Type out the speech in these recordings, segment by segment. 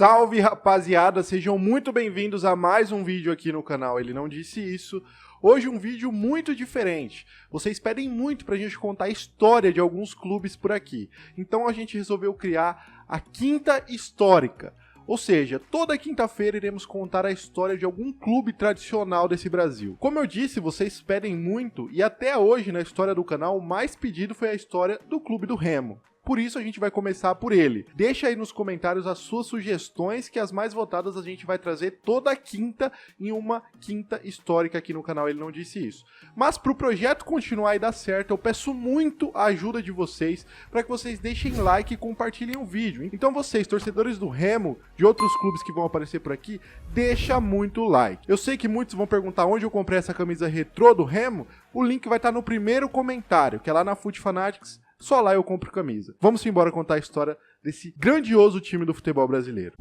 Salve, rapaziada, sejam muito bem-vindos a mais um vídeo aqui no canal Ele Não Disse Isso. Hoje um vídeo muito diferente. Vocês pedem muito pra gente contar a história de alguns clubes por aqui. Então a gente resolveu criar a Quinta Histórica. Ou seja, toda quinta-feira iremos contar a história de algum clube tradicional desse Brasil. Como eu disse, vocês pedem muito e até hoje na história do canal o mais pedido foi a história do Clube do Remo. Por isso a gente vai começar por ele. Deixa aí nos comentários as suas sugestões, que as mais votadas a gente vai trazer toda quinta em uma quinta histórica aqui no canal Ele Não Disse Isso. Mas para o projeto continuar e dar certo, eu peço muito a ajuda de vocês para que vocês deixem like e compartilhem o vídeo. Então vocês, torcedores do Remo, de outros clubes que vão aparecer por aqui, deixa muito like. Eu sei que muitos vão perguntar onde eu comprei essa camisa retrô do Remo. O link vai estar no primeiro comentário, que é lá na Foot Fanatics. Só lá eu compro camisa. Vamos embora contar a história desse grandioso time do futebol brasileiro.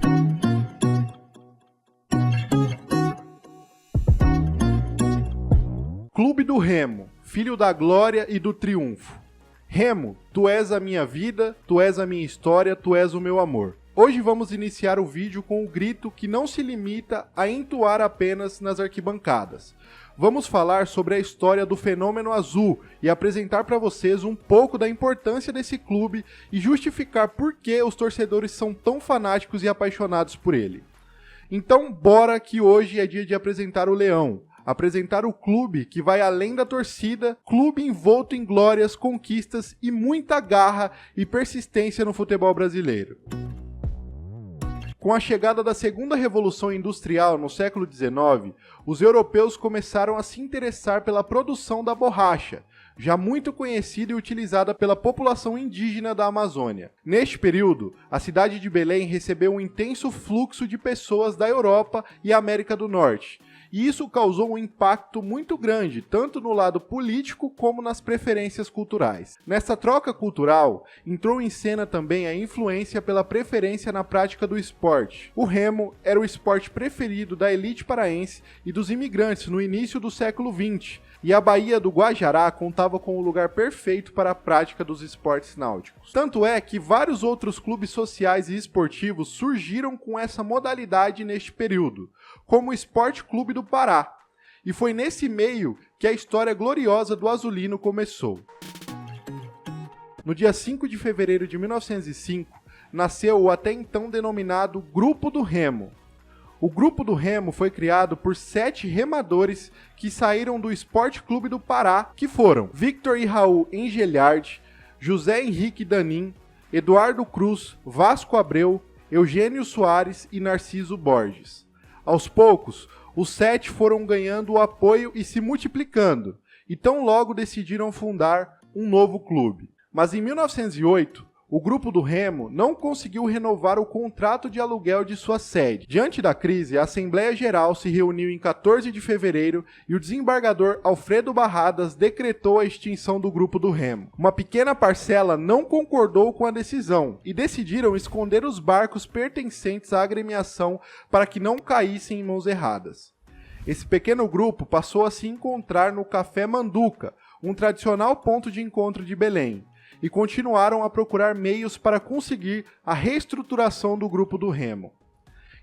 Clube do Remo, filho da glória e do triunfo. Remo, tu és a minha vida, tu és a minha história, tu és o meu amor. Hoje vamos iniciar o vídeo com o grito que não se limita a entoar apenas nas arquibancadas. Vamos falar sobre a história do Fenômeno Azul e apresentar para vocês um pouco da importância desse clube e justificar por que os torcedores são tão fanáticos e apaixonados por ele. Então bora que hoje é dia de apresentar o Leão, apresentar o clube que vai além da torcida, clube envolto em glórias, conquistas e muita garra e persistência no futebol brasileiro. Com a chegada da segunda revolução industrial no século XIX, os europeus começaram a se interessar pela produção da borracha, já muito conhecida e utilizada pela população indígena da Amazônia. Neste período, a cidade de Belém recebeu um intenso fluxo de pessoas da Europa e América do Norte, e isso causou um impacto muito grande, tanto no lado político como nas preferências culturais. Nessa troca cultural, entrou em cena também a influência pela preferência na prática do esporte. O remo era o esporte preferido da elite paraense e dos imigrantes no início do século XX, e a Baía do Guajará contava com o lugar perfeito para a prática dos esportes náuticos. Tanto é que vários outros clubes sociais e esportivos surgiram com essa modalidade neste período, como o Esporte Clube do Pará. E foi nesse meio que a história gloriosa do Azulino começou. No dia 5 de fevereiro de 1905, nasceu o até então denominado Grupo do Remo. O Grupo do Remo foi criado por 7 remadores que saíram do Esporte Clube do Pará, que foram Victor e Raul Engelhard, José Henrique Danin, Eduardo Cruz, Vasco Abreu, Eugênio Soares e Narciso Borges. Aos poucos, os 7 foram ganhando o apoio e se multiplicando, e tão logo decidiram fundar um novo clube. Mas em 1908, o Grupo do Remo não conseguiu renovar o contrato de aluguel de sua sede. Diante da crise, a Assembleia Geral se reuniu em 14 de fevereiro e o desembargador Alfredo Barradas decretou a extinção do Grupo do Remo. Uma pequena parcela não concordou com a decisão e decidiram esconder os barcos pertencentes à agremiação para que não caíssem em mãos erradas. Esse pequeno grupo passou a se encontrar no Café Manduca, um tradicional ponto de encontro de Belém, e continuaram a procurar meios para conseguir a reestruturação do Grupo do Remo.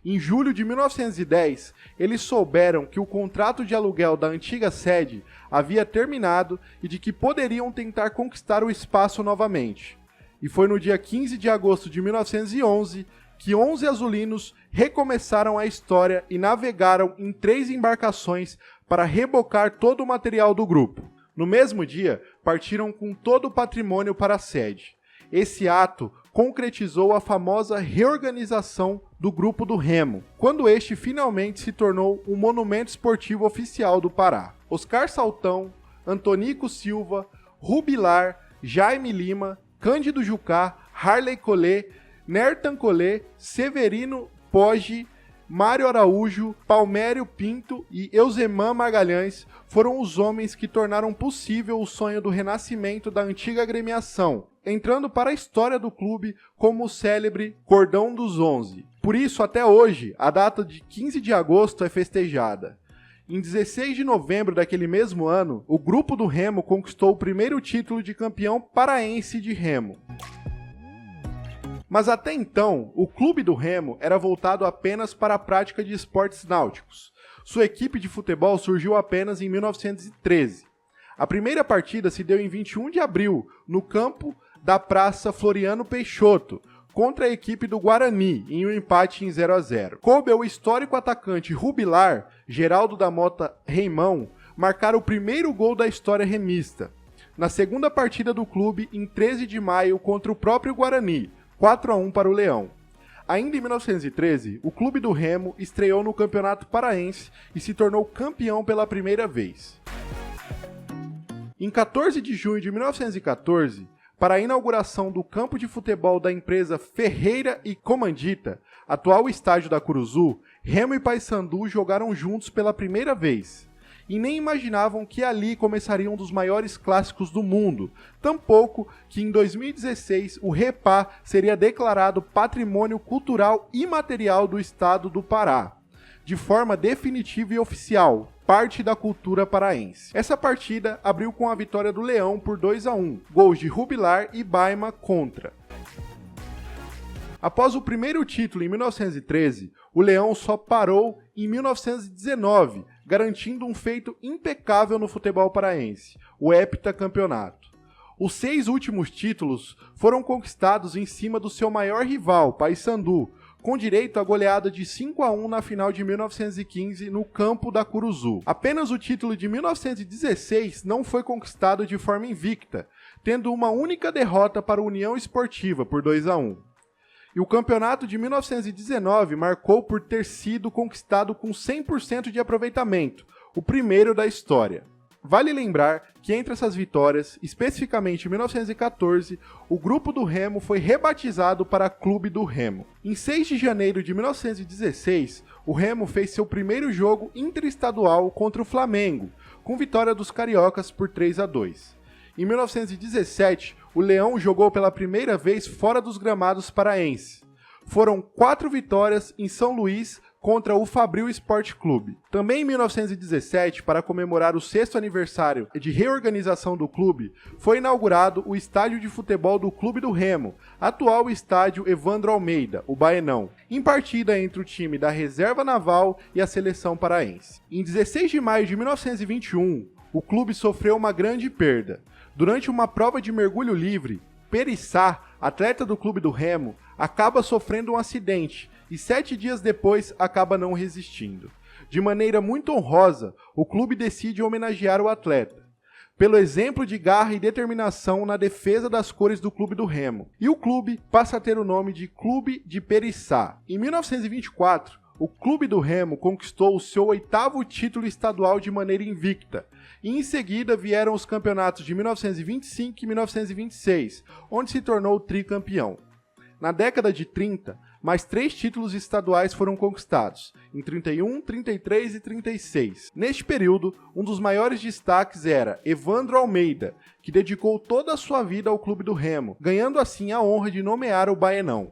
Em julho de 1910, eles souberam que o contrato de aluguel da antiga sede havia terminado e de que poderiam tentar conquistar o espaço novamente. E foi no dia 15 de agosto de 1911 que 11 azulinos recomeçaram a história e navegaram em 3 embarcações para rebocar todo o material do grupo. No mesmo dia, partiram com todo o patrimônio para a sede. Esse ato concretizou a famosa reorganização do Grupo do Remo, quando este finalmente se tornou um monumento esportivo oficial do Pará. Oscar Saltão, Antonico Silva, Rubilar, Jaime Lima, Cândido Jucá, Harley Collet, Nertan Collet, Severino Poggi, Mário Araújo, Palmério Pinto e Eusemã Magalhães foram os homens que tornaram possível o sonho do renascimento da antiga agremiação, entrando para a história do clube como o célebre Cordão dos 11. Por isso, até hoje, a data de 15 de agosto é festejada. Em 16 de novembro daquele mesmo ano, o Grupo do Remo conquistou o primeiro título de campeão paraense de remo. Mas até então, o Clube do Remo era voltado apenas para a prática de esportes náuticos. Sua equipe de futebol surgiu apenas em 1913. A primeira partida se deu em 21 de abril, no campo da Praça Floriano Peixoto, contra a equipe do Guarani, em um empate em 0-0. Coube ao histórico atacante rubilar, Geraldo da Mota Reimão, marcar o primeiro gol da história remista, na segunda partida do clube, em 13 de maio, contra o próprio Guarani, 4-1 para o Leão. Ainda em 1913, o Clube do Remo estreou no Campeonato Paraense e se tornou campeão pela primeira vez. Em 14 de junho de 1914, para a inauguração do campo de futebol da empresa Ferreira e Comandita, atual estádio da Curuzu, Remo e Paysandu jogaram juntos pela primeira vez. E nem imaginavam que ali começaria um dos maiores clássicos do mundo, tampouco que em 2016 o Repá seria declarado Patrimônio Cultural Imaterial do Estado do Pará, de forma definitiva e oficial, parte da cultura paraense. Essa partida abriu com a vitória do Leão por 2-1, gols de Rubilar e Baima contra. Após o primeiro título em 1913, o Leão só parou em 1919, garantindo um feito impecável no futebol paraense, o heptacampeonato. Os 6 últimos títulos foram conquistados em cima do seu maior rival, Paysandu, com direito à goleada de 5-1 na final de 1915 no campo da Curuzu. Apenas o título de 1916 não foi conquistado de forma invicta, tendo uma única derrota para a União Esportiva por 2-1. E o campeonato de 1919 marcou por ter sido conquistado com 100% de aproveitamento, o primeiro da história. Vale lembrar que entre essas vitórias, especificamente em 1914, o Grupo do Remo foi rebatizado para Clube do Remo. Em 6 de janeiro de 1916, o Remo fez seu primeiro jogo interestadual contra o Flamengo, com vitória dos cariocas por 3-2. Em 1917, o Leão jogou pela primeira vez fora dos gramados paraenses. Foram 4 vitórias em São Luís contra o Fabril Esporte Clube. Também em 1917, para comemorar o 6º aniversário de reorganização do clube, foi inaugurado o estádio de futebol do Clube do Remo, atual estádio Evandro Almeida, o Baenão, em partida entre o time da Reserva Naval e a seleção paraense. Em 16 de maio de 1921, o clube sofreu uma grande perda. Durante uma prova de mergulho livre, Perissá, atleta do Clube do Remo, acaba sofrendo um acidente e 7 dias depois acaba não resistindo. De maneira muito honrosa, o clube decide homenagear o atleta, pelo exemplo de garra e determinação na defesa das cores do Clube do Remo, e o clube passa a ter o nome de Clube de Perissá. Em 1924, o Clube do Remo conquistou o seu 8º título estadual de maneira invicta, e em seguida vieram os campeonatos de 1925 e 1926, onde se tornou tricampeão. Na década de 30, mais 3 títulos estaduais foram conquistados, em 31, 33 e 36. Neste período, um dos maiores destaques era Evandro Almeida, que dedicou toda a sua vida ao Clube do Remo, ganhando assim a honra de nomear o Baenão.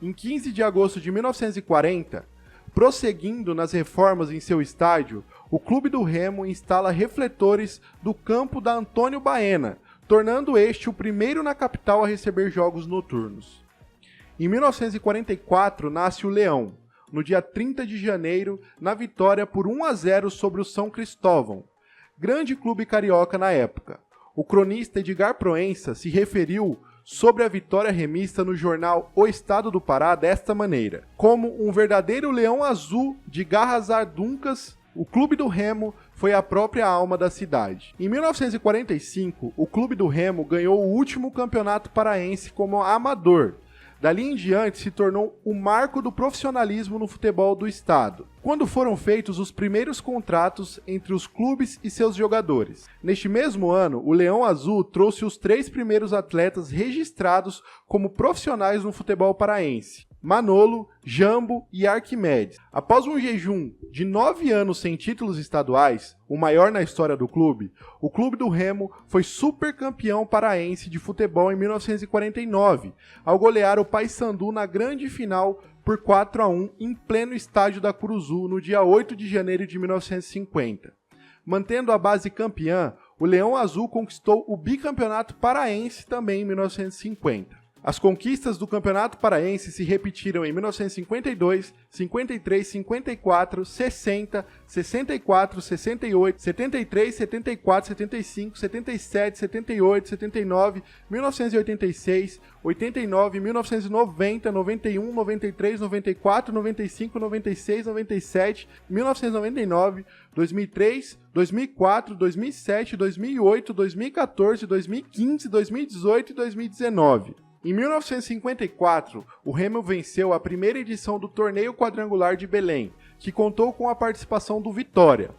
Em 15 de agosto de 1940, prosseguindo nas reformas em seu estádio, o Clube do Remo instala refletores do campo da Antônio Baena, tornando este o primeiro na capital a receber jogos noturnos. Em 1944 nasce o Leão, no dia 30 de janeiro, na vitória por 1-0 sobre o São Cristóvão, grande clube carioca na época. O cronista Edgar Proença se referiu sobre a vitória remista no jornal O Estado do Pará desta maneira: como um verdadeiro leão azul de garras arduncas, o Clube do Remo foi a própria alma da cidade. Em 1945, o Clube do Remo ganhou o último campeonato paraense como amador. Dali em diante se tornou o marco do profissionalismo no futebol do estado, quando foram feitos os primeiros contratos entre os clubes e seus jogadores. Neste mesmo ano, o Leão Azul trouxe os 3 primeiros atletas registrados como profissionais no futebol paraense: Manolo, Jambo e Arquimedes. Após um jejum de 9 anos sem títulos estaduais, o maior na história do clube, o Clube do Remo foi supercampeão paraense de futebol em 1949, ao golear o Paysandu na grande final por 4-1 em pleno estádio da Curuzu no dia 8 de janeiro de 1950. Mantendo a base campeã, o Leão Azul conquistou o bicampeonato paraense também em 1950. As conquistas do Campeonato Paraense se repetiram em 1952, 53, 54, 60, 64, 68, 73, 74, 75, 77, 78, 79, 1986, 89, 1990, 91, 93, 94, 95, 96, 97, 1999, 2003, 2004, 2007, 2008, 2014, 2015, 2018 e 2019. Em 1954, o Remo venceu a primeira edição do Torneio Quadrangular de Belém, que contou com a participação do Vitória.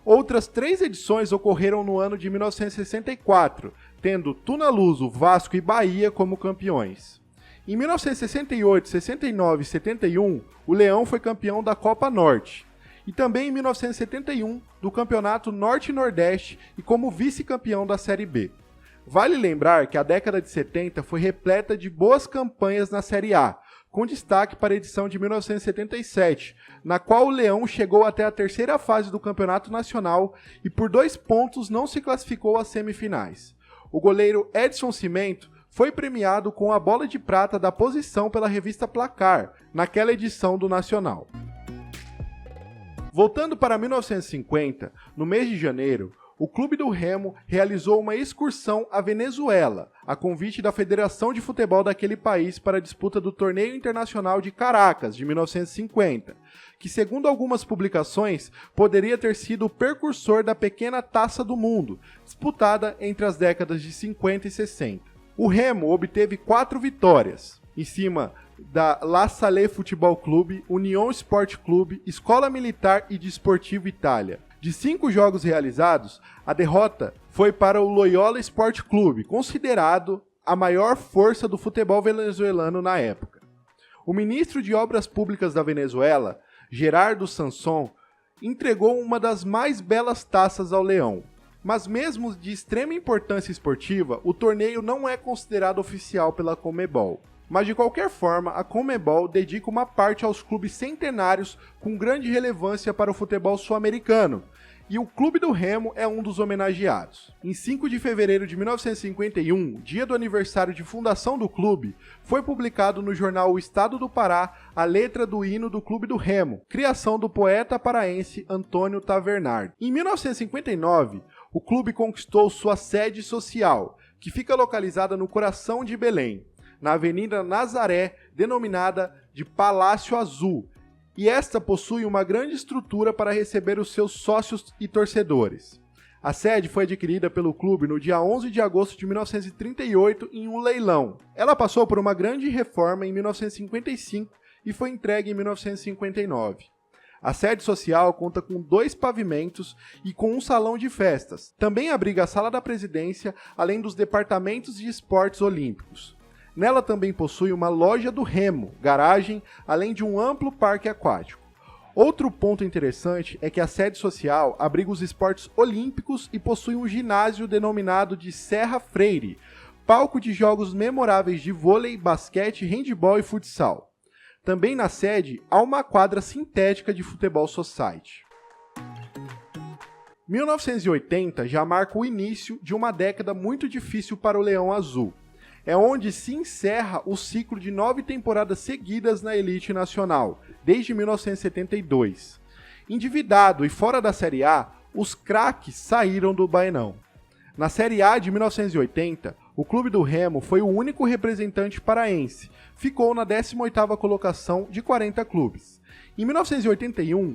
Outras 3 edições ocorreram no ano de 1964, tendo Tunaluso, Vasco e Bahia como campeões. Em 1968, 69 e 71, o Leão foi campeão da Copa Norte. E também em 1971, do Campeonato Norte e Nordeste e como vice-campeão da Série B. Vale lembrar que a década de 70 foi repleta de boas campanhas na Série A, com destaque para a edição de 1977, na qual o Leão chegou até a terceira fase do Campeonato Nacional e por 2 pontos não se classificou às semifinais. O goleiro Edson Cimento foi premiado com a bola de prata da posição pela revista Placar, naquela edição do Nacional. Voltando para 1950, no mês de janeiro, o Clube do Remo realizou uma excursão à Venezuela, a convite da Federação de Futebol daquele país para a disputa do Torneio Internacional de Caracas, de 1950, que, segundo algumas publicações, poderia ter sido o precursor da pequena Taça do Mundo, disputada entre as décadas de 50 e 60. O Remo obteve 4 vitórias, em cima da La Salle Futebol Clube, União Sport Clube, Escola Militar e Desportivo Itália. De 5 jogos realizados, a derrota foi para o Loyola Sport Clube, considerado a maior força do futebol venezuelano na época. O ministro de Obras Públicas da Venezuela, Gerardo Sanson, entregou uma das mais belas taças ao Leão. Mas mesmo de extrema importância esportiva, o torneio não é considerado oficial pela Conmebol. Mas de qualquer forma, a Conmebol dedica uma parte aos clubes centenários com grande relevância para o futebol sul-americano, e o Clube do Remo é um dos homenageados. Em 5 de fevereiro de 1951, dia do aniversário de fundação do clube, foi publicado no jornal O Estado do Pará a letra do hino do Clube do Remo, criação do poeta paraense Antônio Tavernard. Em 1959, o clube conquistou sua sede social, que fica localizada no coração de Belém, na Avenida Nazaré, denominada de Palácio Azul, e esta possui uma grande estrutura para receber os seus sócios e torcedores. A sede foi adquirida pelo clube no dia 11 de agosto de 1938 em um leilão. Ela passou por uma grande reforma em 1955 e foi entregue em 1959. A sede social conta com 2 pavimentos e com um salão de festas. Também abriga a sala da presidência, além dos departamentos de esportes olímpicos. Nela também possui uma loja do Remo, garagem, além de um amplo parque aquático. Outro ponto interessante é que a sede social abriga os esportes olímpicos e possui um ginásio denominado de Serra Freire, palco de jogos memoráveis de vôlei, basquete, handebol e futsal. Também na sede há uma quadra sintética de futebol society. 1980 já marca o início de uma década muito difícil para o Leão Azul. É onde se encerra o ciclo de 9 temporadas seguidas na elite nacional, desde 1972. Endividado e fora da Série A, os craques saíram do Baenão. Na Série A de 1980, o Clube do Remo foi o único representante paraense, ficou na 18ª colocação de 40 clubes. Em 1981,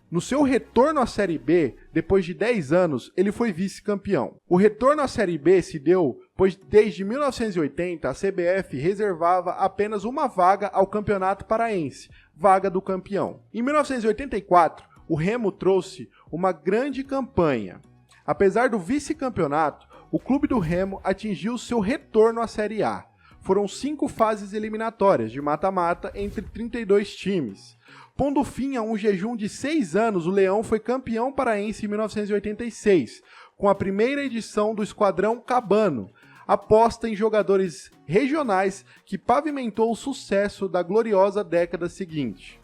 no seu retorno à Série B, depois de 10 anos, ele foi vice-campeão. O retorno à Série B se deu pois desde 1980 a CBF reservava apenas uma vaga ao Campeonato Paraense, vaga do campeão. Em 1984, o Remo trouxe uma grande campanha. Apesar do vice-campeonato, o Clube do Remo atingiu seu retorno à Série A. Foram 5 fases eliminatórias de mata-mata entre 32 times. Pondo fim a um jejum de 6 anos, o Leão foi campeão paraense em 1986, com a primeira edição do Esquadrão Cabano, aposta em jogadores regionais que pavimentou o sucesso da gloriosa década seguinte.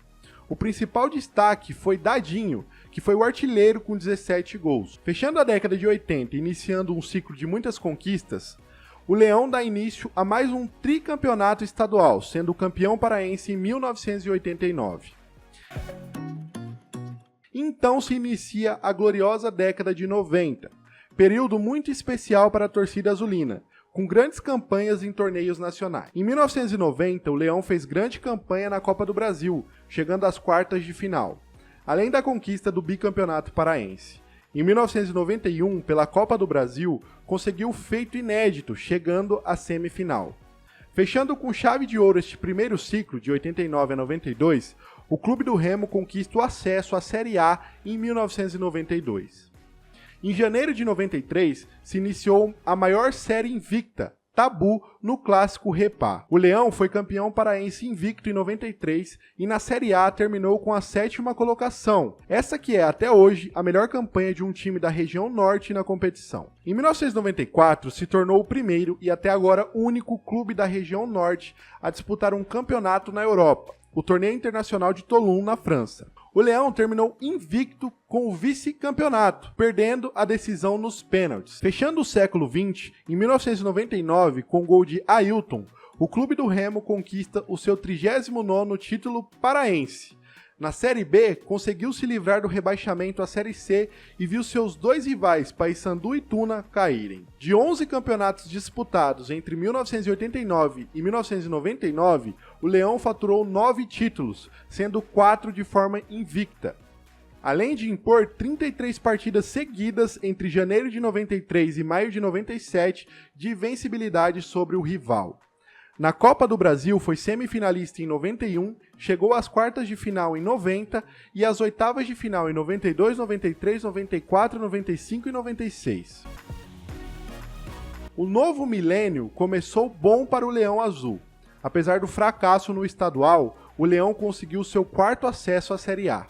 O principal destaque foi Dadinho, que foi o artilheiro com 17 gols. Fechando a década de 80 e iniciando um ciclo de muitas conquistas, o Leão dá início a mais um tricampeonato estadual, sendo campeão paraense em 1989. Então se inicia a gloriosa década de 90, período muito especial para a torcida azulina, com grandes campanhas em torneios nacionais. Em 1990, o Leão fez grande campanha na Copa do Brasil, chegando às quartas de final, além da conquista do bicampeonato paraense. Em 1991, pela Copa do Brasil, conseguiu o feito inédito, chegando à semifinal. Fechando com chave de ouro este primeiro ciclo, de 89 a 92, o Clube do Remo conquista o acesso à Série A em 1992. Em janeiro de 93, se iniciou a maior série invicta, Tabu, no clássico Repá. O Leão foi campeão paraense invicto em 93 e na Série A terminou com a 7ª colocação, essa que é até hoje a melhor campanha de um time da região norte na competição. Em 1994, se tornou o primeiro e até agora único clube da região norte a disputar um campeonato na Europa, o Torneio Internacional de Toulon, na França. O Leão terminou invicto com o vice-campeonato, perdendo a decisão nos pênaltis. Fechando o século XX, em 1999, com o gol de Ailton, o Clube do Remo conquista o seu 39º título paraense. Na Série B, conseguiu se livrar do rebaixamento à Série C e viu seus dois rivais, Paysandu e Tuna, caírem. De 11 campeonatos disputados entre 1989 e 1999, o Leão faturou 9 títulos, sendo 4 de forma invicta, além de impor 33 partidas seguidas entre janeiro de 93 e maio de 97 de invencibilidade sobre o rival. Na Copa do Brasil foi semifinalista em 91, chegou às quartas de final em 90 e às oitavas de final em 92, 93, 94, 95 e 96. O novo milênio começou bom para o Leão Azul. Apesar do fracasso no estadual, o Leão conseguiu seu 4º acesso à Série A.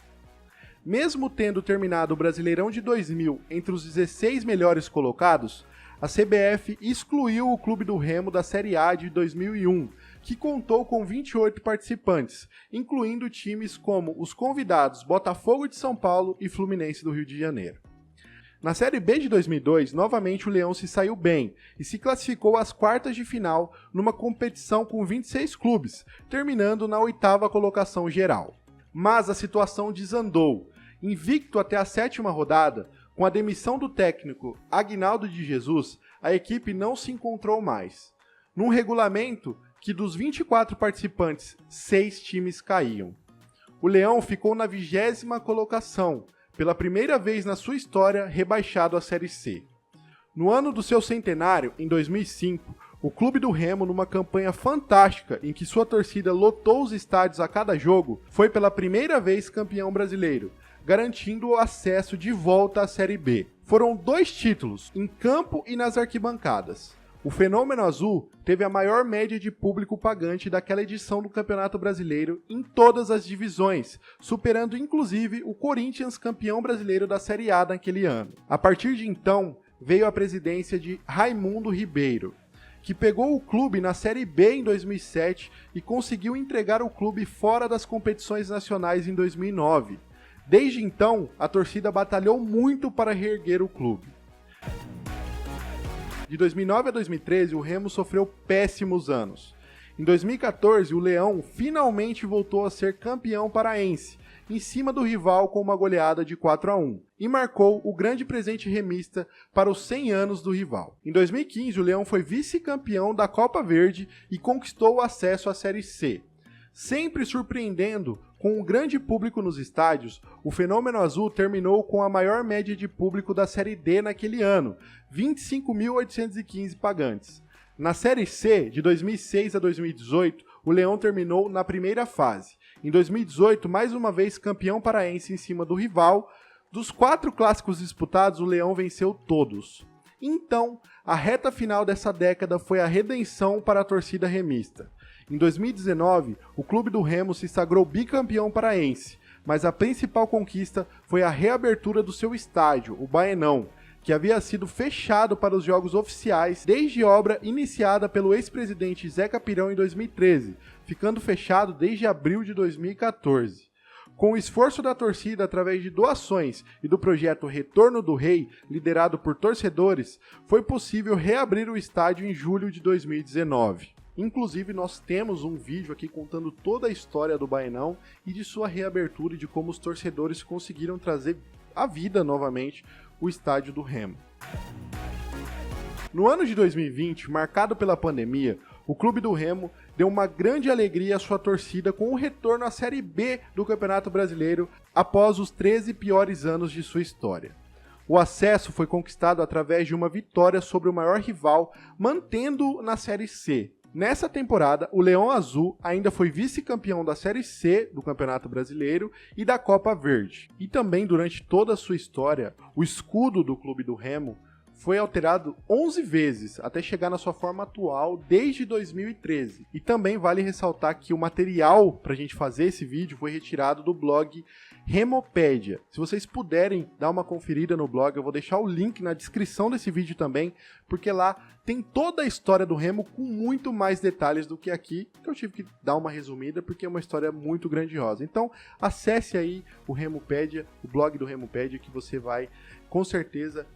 Mesmo tendo terminado o Brasileirão de 2000 entre os 16 melhores colocados, a CBF excluiu o Clube do Remo da Série A de 2001, que contou com 28 participantes, incluindo times como os convidados Botafogo de São Paulo e Fluminense do Rio de Janeiro. Na Série B de 2002, novamente o Leão se saiu bem e se classificou às quartas de final numa competição com 26 clubes, terminando na 8ª colocação geral. Mas a situação desandou. Invicto até a 7ª rodada, com a demissão do técnico Aguinaldo de Jesus, a equipe não se encontrou mais. Num regulamento que dos 24 participantes, 6 times caíam. O Leão ficou na 20ª colocação, pela primeira vez na sua história rebaixado à Série C. No ano do seu centenário, em 2005, o Clube do Remo, numa campanha fantástica em que sua torcida lotou os estádios a cada jogo, foi pela primeira vez campeão brasileiro, garantindo o acesso de volta à Série B. Foram 2 títulos, em campo e nas arquibancadas. O Fenômeno Azul teve a maior média de público pagante daquela edição do Campeonato Brasileiro em todas as divisões, superando inclusive o Corinthians, campeão brasileiro da Série A naquele ano. A partir de então, veio a presidência de Raimundo Ribeiro, que pegou o clube na Série B em 2007 e conseguiu entregar o clube fora das competições nacionais em 2009. Desde então, a torcida batalhou muito para reerguer o clube. De 2009 a 2013, o Remo sofreu péssimos anos. Em 2014, o Leão finalmente voltou a ser campeão paraense, em cima do rival com uma goleada de 4-1, e marcou o grande presente remista para os 100 anos do rival. Em 2015, o Leão foi vice-campeão da Copa Verde e conquistou o acesso à Série C. Sempre surpreendendo com um grande público nos estádios, o Fenômeno Azul terminou com a maior média de público da Série D naquele ano, 25.815 pagantes. Na Série C, de 2006 a 2018, o Leão terminou na primeira fase. Em 2018, mais uma vez campeão paraense em cima do rival. Dos 4 clássicos disputados, o Leão venceu todos. Então, a reta final dessa década foi a redenção para a torcida remista. Em 2019, o Clube do Remo se sagrou bicampeão paraense, mas a principal conquista foi a reabertura do seu estádio, o Baenão, que havia sido fechado para os jogos oficiais desde obra iniciada pelo ex-presidente Zeca Pirão em 2013, ficando fechado desde abril de 2014. Com o esforço da torcida através de doações e do projeto Retorno do Rei, liderado por torcedores, foi possível reabrir o estádio em julho de 2019. Inclusive, nós temos um vídeo aqui contando toda a história do Baenão e de sua reabertura e de como os torcedores conseguiram trazer à vida novamente o estádio do Remo. No ano de 2020, marcado pela pandemia, o Clube do Remo deu uma grande alegria à sua torcida com o retorno à Série B do Campeonato Brasileiro após os 13 piores anos de sua história. O acesso foi conquistado através de uma vitória sobre o maior rival, mantendo na Série C. Nessa temporada, o Leão Azul ainda foi vice-campeão da Série C do Campeonato Brasileiro e da Copa Verde. E também, durante toda a sua história, o escudo do Clube do Remo foi alterado 11 vezes até chegar na sua forma atual desde 2013. E também vale ressaltar que o material para a gente fazer esse vídeo foi retirado do blog Remopédia. Se vocês puderem dar uma conferida no blog, eu vou deixar o link na descrição desse vídeo também, porque lá tem toda a história do Remo com muito mais detalhes do que aqui, que eu tive que dar uma resumida porque é uma história muito grandiosa. Então acesse aí o Remopédia, o blog do Remopédia, que você vai com certeza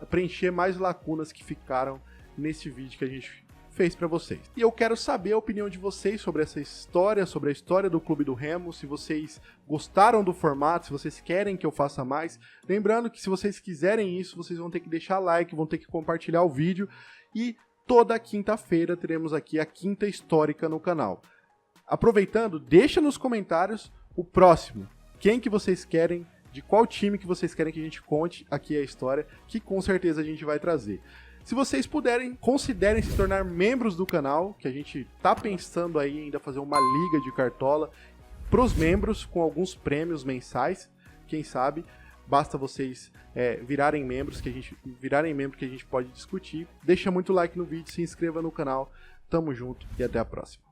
preencher mais lacunas que ficaram nesse vídeo que a gente fez para vocês. E eu quero saber a opinião de vocês sobre essa história, sobre a história do Clube do Remo, se vocês gostaram do formato, se vocês querem que eu faça mais. Lembrando que se vocês quiserem isso, vocês vão ter que deixar like, vão ter que compartilhar o vídeo e toda quinta-feira teremos aqui a Quinta Histórica no canal. Aproveitando, deixa nos comentários o próximo. Quem que vocês querem, de qual time que vocês querem que a gente conte aqui a história, que com certeza a gente vai trazer. Se vocês puderem, considerem se tornar membros do canal, que a gente tá pensando aí ainda fazer uma liga de cartola pros membros, com alguns prêmios mensais, quem sabe, basta vocês virarem membros que a gente pode discutir. Deixa muito like no vídeo, se inscreva no canal, tamo junto e até a próxima.